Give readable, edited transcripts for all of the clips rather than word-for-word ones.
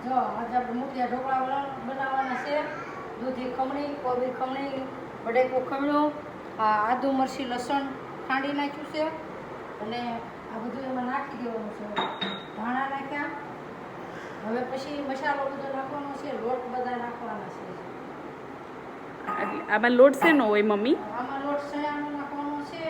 જો આજે આપણે મુઠિયા ઢોકળા બનાવવાના છે. દૂધી ખમણી, કોબી ખમણી, બટેકો ખમણો, આદુ મરચી લસણ ખાંડી નાખ્યું છે અને આ બધું એમાં નાખી દેવાનું છે. ધાણા નાખ્યા. હવે પછી મસાલો બધો નાખવાનો છે, લોટ બધા નાખવાના છે. આમાં લોટ શેનો હોય મમ્મી? આમાં લોટ ચણાનો નાખવાનો છે,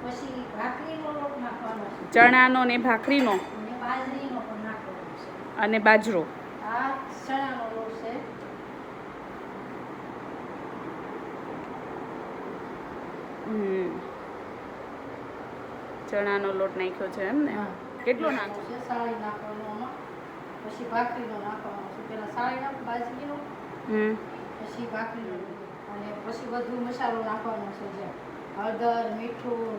પછી ભાખરીનો લોટ નાખવાનો છે, ચણાનો ને ભાખરીનો અને બાજરીનો પણ નાખવાનો છે, અને બાજરો. આ ચણાનો લોટ છે. ચણાનો લોટ નાખ્યો છે એમ ને? કેટલો નાખો છે? સાળી નાખવાનો આમાં, પછી ભાખરીનો નાખવાનો છે. પેલા સાળી નાખ બાજરીનો, પછી ભાખરીનો, અને પછી બધું મસાલો નાખવાનો છે, જે હળદર, મીઠું,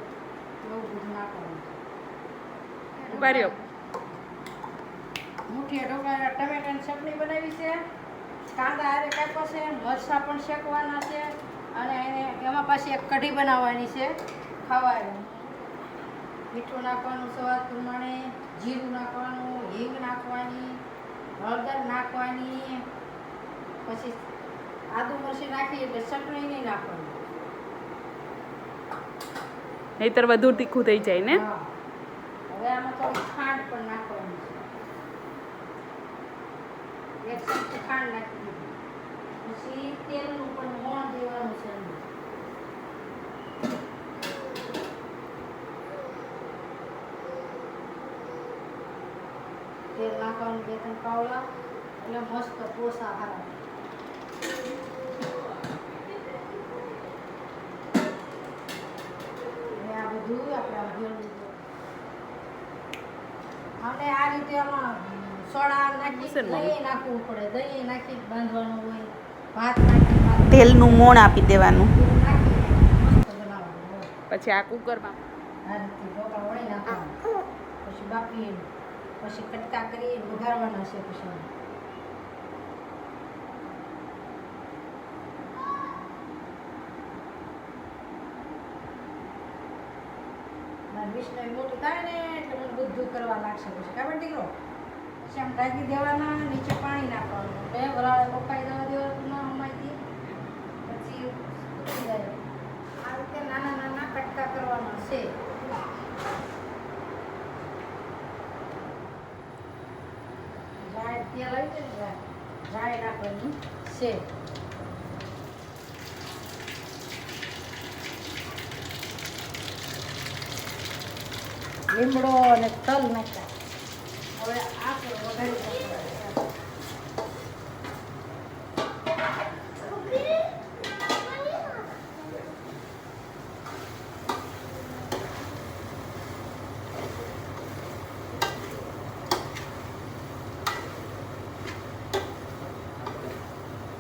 એવું બધું નાખવાનું છે. ઉભા રહ્યો. મુઠિયા ઢોકળા ટમેટાની ચટણી બનાવી છે, કાંદા હારે કાપ્યા છે, મરચાં પણ શેકવાના છે, અને એમાં પાછી એક કઢી બનાવવાની છે ખાવાની. મીઠું નાખવાનું સ્વાદ પ્રમાણે, જીરું નાખવાનું, હિંગ નાખવાની, હળદર નાખવાની, પછી આદુ મરચી નાખી એટલે ચટણી નહીં નાખવાની, નહીતર વધુ તીખું થઈ જાય ને? હવે આમાં થોડી ખાંડ પણ નાખવાની છે. એક ચમચી ખાંડ નાખી દીધી. પછી તેલનું પણ મોણ દેવાનું છે અંદર. તેલ નાખવાનું 2-3 પાવડા, એટલે મસ્ત પોસા હારા. અને આ બધું આપણે ભેળવી દો. અને આ રીતે આમાં સોડા નાખી દહીં નાખવું પડે. દહીં નાખી બાંધવાનું હોય. ભાત નાખી તેલનું મોણ આપી દેવાનું. નાખી મસ્ત બનાવવાનું હોય. પછી આ કુકરમાં આ રીતે ઢોકળા વળી નાખવાનું, પછી બાફી, પછી કટકા કરી વઘારવાના છે. પછી વિષ્ણુ મોટું થાય ને એટલે મને બધું કરવા લાગશે. પછી ખબર દીકરો, પછી આમ ઢાંકી દેવાના, નીચે પાણી નાખવાનું, બે વરાળે બફાઈ જવા દેવાનું ના હમાયથી, પછી ઉતરી જાય. આ રીતે નાના નાના કટકા કરવાના છે. રાય તેલ આવી જાય ને, રાય નાખવાની છે. લીમડો અને તલ નાખ્યા.